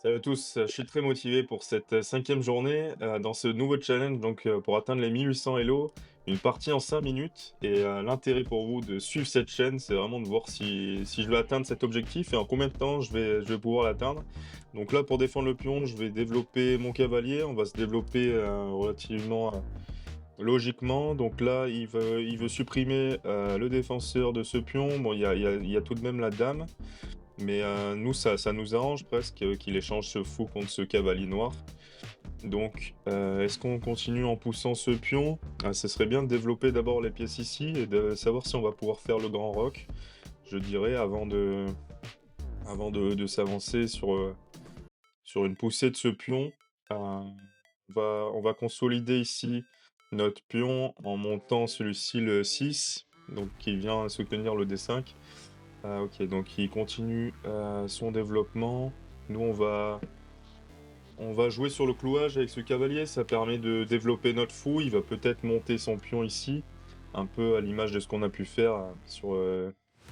Salut à tous, je suis très motivé pour cette 5e journée dans ce nouveau challenge pour atteindre les 1800 Elo, une partie en 5 minutes et l'intérêt pour vous de suivre cette chaîne, c'est vraiment de voir si je vais atteindre cet objectif et en combien de temps je vais pouvoir l'atteindre. Donc là, pour défendre le pion, je vais développer mon cavalier, on va se développer relativement logiquement. Donc là, il veut supprimer le défenseur de ce pion. Bon, il y a tout de même la dame. Mais nous, ça nous arrange presque, qu'il échange ce fou contre ce cavalier noir. Donc, est-ce qu'on continue en poussant ce pion? Ah, ce serait bien de développer d'abord les pièces ici et de savoir si on va pouvoir faire le grand roc, je dirais, avant de s'avancer sur une poussée de ce pion. On va consolider ici notre pion en montant celui-ci le 6, donc qui vient soutenir le D5. Ah OK, donc il continue, son développement. Nous, on va jouer sur le clouage avec ce cavalier, ça permet de développer notre fou. Il va peut-être monter son pion ici, un peu à l'image de ce qu'on a pu faire,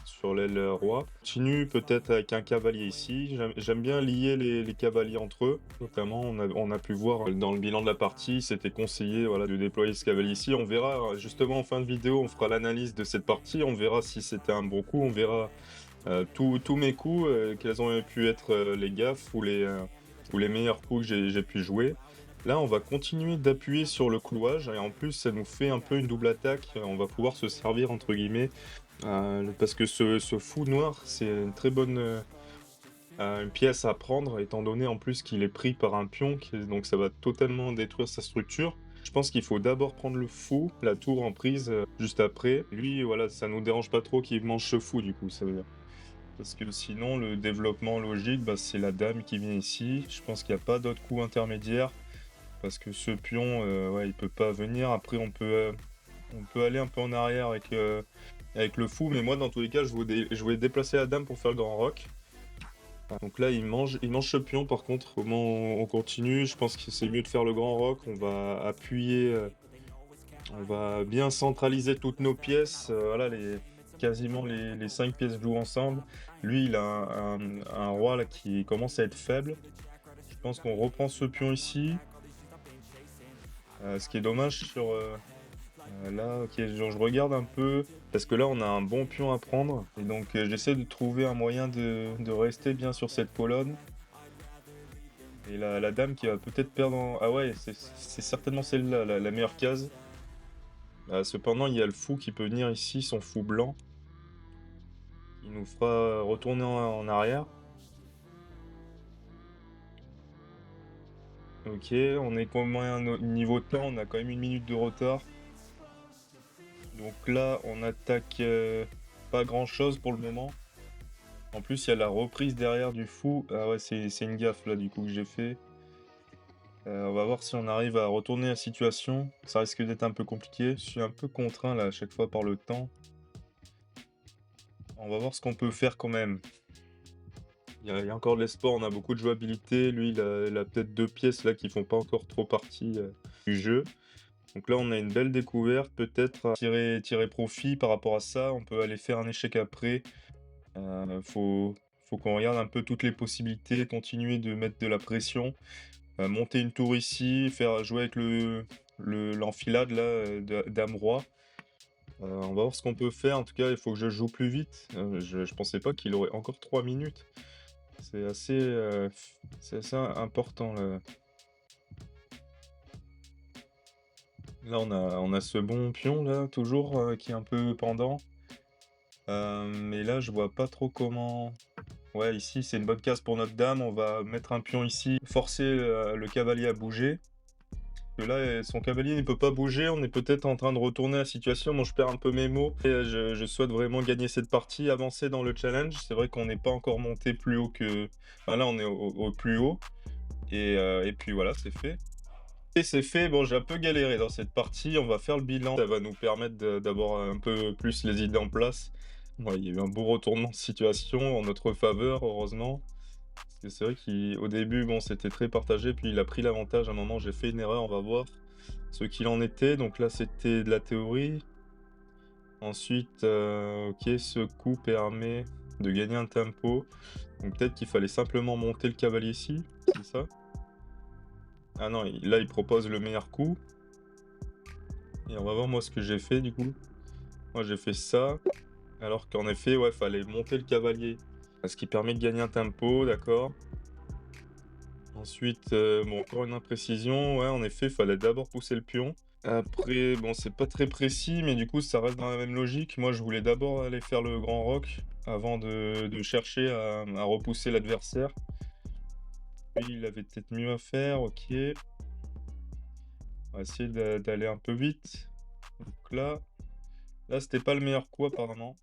sur l'aile, roi. Continue peut-être avec un cavalier ici. J'aime bien lier les cavaliers entre eux. Notamment, on a pu voir dans le bilan de la partie, c'était conseillé, voilà, de déployer ce cavalier ici. On verra, justement en fin de vidéo, on fera l'analyse de cette partie, on verra si c'était un bon coup, on verra tous mes coups, quels ont pu être les gaffes ou les meilleurs coups que j'ai pu jouer. Là, on va continuer d'appuyer sur le clouage et en plus, ça nous fait un peu une double attaque. On va pouvoir se servir, entre guillemets, parce que ce fou noir, c'est une très bonne une pièce à prendre, étant donné en plus qu'il est pris par un pion, donc ça va totalement détruire sa structure. Je pense qu'il faut d'abord prendre le fou, la tour en prise juste après. Lui, voilà, ça nous dérange pas trop qu'il mange ce fou, du coup, ça veut dire. Parce que sinon, le développement logique, bah, c'est la dame qui vient ici. Je pense qu'il n'y a pas d'autres coups intermédiaires. Parce que ce pion, ouais, il peut pas venir. Après, on peut aller un peu en arrière avec le fou. Mais moi, dans tous les cas, je voulais déplacer la dame pour faire le grand roc. Donc là, il mange ce pion. Par contre, comment on continue? Je pense que c'est mieux de faire le grand roc. On va appuyer, on va bien centraliser toutes nos pièces. Voilà, quasiment les 5 pièces jouent ensemble. Lui, il a un roi là qui commence à être faible. Je pense qu'on reprend ce pion ici. Ce qui est dommage là, ok, genre, je regarde un peu. Parce que là, on a un bon pion à prendre. Et donc, j'essaie de trouver un moyen de rester bien sur cette colonne. Et la dame qui va peut-être perdre en... Ah ouais, c'est certainement celle-là, la meilleure case. Cependant, il y a le fou qui peut venir ici, son fou blanc. Il nous fera retourner en arrière. Ok, on est combien niveau temps? On a quand même 1 minute de retard. Donc là, on attaque pas grand-chose pour le moment. En plus, il y a la reprise derrière du fou. Ah ouais, c'est une gaffe là du coup que j'ai fait. On va voir si on arrive à retourner la situation. Ça risque d'être un peu compliqué. Je suis un peu contraint là à chaque fois par le temps. On va voir ce qu'on peut faire quand même. Il y a encore de l'espoir, on a beaucoup de jouabilité. Lui, il a peut-être 2 pièces là qui font pas encore trop partie du jeu. Donc là, on a une belle découverte, peut-être à tirer profit par rapport à ça. On peut aller faire un échec après. Faut qu'on regarde un peu toutes les possibilités, continuer de mettre de la pression, monter une tour ici, faire jouer avec l'enfilade là, dame-roi. On va voir ce qu'on peut faire. En tout cas, il faut que je joue plus vite. Je pensais pas qu'il aurait encore 3 minutes. C'est assez important là. Là, on a ce bon pion là, toujours, qui est un peu pendant. Mais là, je vois pas trop comment... Ouais, ici, c'est une bonne case pour notre dame. On va mettre un pion ici, forcer le cavalier à bouger. Que là, son cavalier ne peut pas bouger. On est peut-être en train de retourner la situation. Bon, je perds un peu mes mots. Et, je souhaite vraiment gagner cette partie, avancer dans le challenge. C'est vrai qu'on n'est pas encore monté plus haut que... Enfin, là, on est au plus haut. Et puis voilà, c'est fait. Et c'est fait. Bon, j'ai un peu galéré dans cette partie. On va faire le bilan. Ça va nous permettre d'avoir un peu plus les idées en place. Ouais, il y a eu un beau retournement de situation en notre faveur, heureusement. Parce que c'est vrai qu'au début, bon, c'était très partagé, puis il a pris l'avantage. À un moment, j'ai fait une erreur, on va voir ce qu'il en était. Donc là, c'était de la théorie. Ensuite, ok, ce coup permet de gagner un tempo. Donc peut-être qu'il fallait simplement monter le cavalier ici, c'est ça? Ah non, là il propose le meilleur coup. Et on va voir moi ce que j'ai fait du coup. Moi j'ai fait ça, alors qu'en effet, ouais, fallait monter le cavalier. Ce qui permet de gagner un tempo, d'accord. Ensuite, bon, encore une imprécision, ouais, en effet, fallait d'abord pousser le pion. Après, bon, c'est pas très précis, mais du coup, ça reste dans la même logique. Moi, je voulais d'abord aller faire le grand roc avant de chercher à repousser l'adversaire. Lui, il avait peut-être mieux à faire, ok. On va essayer d'aller un peu vite. Donc là, c'était pas le meilleur coup apparemment.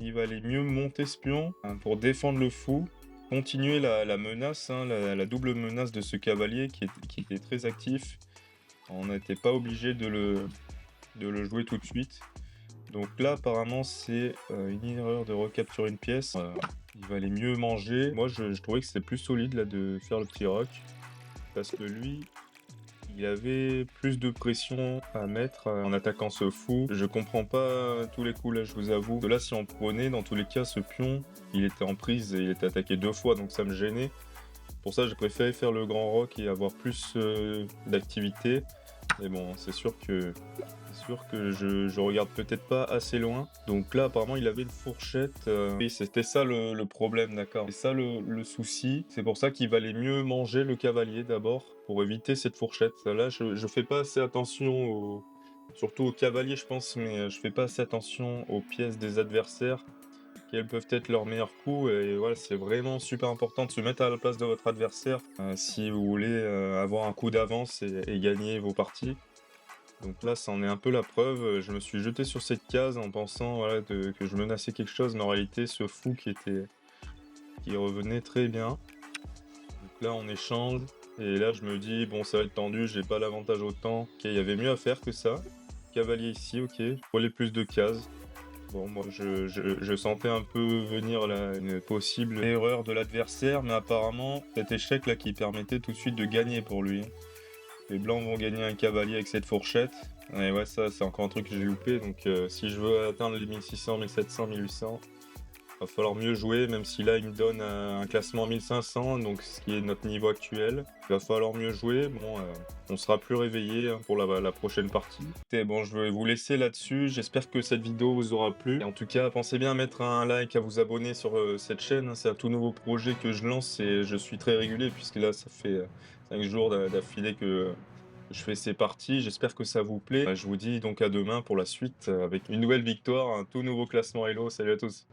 Il va aller mieux monter ce pion pour défendre le fou. Continuer la menace, hein, la double menace de ce cavalier qui était très actif. On n'était pas obligé de le jouer tout de suite. Donc là, apparemment, c'est une erreur de recapturer une pièce. Il va aller mieux manger. Moi, je trouvais que c'était plus solide là de faire le petit roc. Parce que lui, il avait plus de pression à mettre en attaquant ce fou. Je comprends pas tous les coups là, je vous avoue. Là, si on prenait, dans tous les cas, ce pion, il était en prise et il était attaqué 2 fois, donc ça me gênait. Pour ça, j'ai préféré faire le grand roc et avoir plus d'activité. Mais bon, c'est sûr que je regarde peut-être pas assez loin. Donc là, apparemment, il avait une fourchette. Oui, c'était ça le problème, d'accord. C'est ça le souci. C'est pour ça qu'il valait mieux manger le cavalier d'abord, pour éviter cette fourchette. Là, je fais pas assez attention surtout au cavalier, je pense, mais je fais pas assez attention aux pièces des adversaires, quels peuvent être leurs meilleurs coups. Et voilà, c'est vraiment super important de se mettre à la place de votre adversaire si vous voulez avoir un coup d'avance et gagner vos parties. Donc là, ça en est un peu la preuve. Je me suis jeté sur cette case en pensant voilà, que je menaçais quelque chose, mais en réalité, ce fou qui revenait très bien. Donc là, on échange. Et là, je me dis, bon, ça va être tendu, j'ai pas l'avantage autant. Ok, il y avait mieux à faire que ça. Cavalier ici, ok. Pour les plus de cases. Bon, moi, je sentais un peu venir là, une possible erreur de l'adversaire, mais apparemment, cet échec-là qui permettait tout de suite de gagner pour lui. Les blancs vont gagner un cavalier avec cette fourchette. Et ouais, ça, c'est encore un truc que j'ai loupé. Donc, si je veux atteindre les 1600, 1700, 1800, va falloir mieux jouer, même si là, il me donne un classement 1500, donc ce qui est notre niveau actuel. Il va falloir mieux jouer. Bon, on sera plus réveillé hein, pour la prochaine partie. Et bon, je vais vous laisser là-dessus. J'espère que cette vidéo vous aura plu. Et en tout cas, pensez bien à mettre un like, à vous abonner sur cette chaîne. C'est un tout nouveau projet que je lance et je suis très régulier puisque là, ça fait 5 jours d'affilée que je fais ces parties. J'espère que ça vous plaît. Je vous dis donc à demain pour la suite avec une nouvelle victoire, un tout nouveau classement Elo. Salut à tous.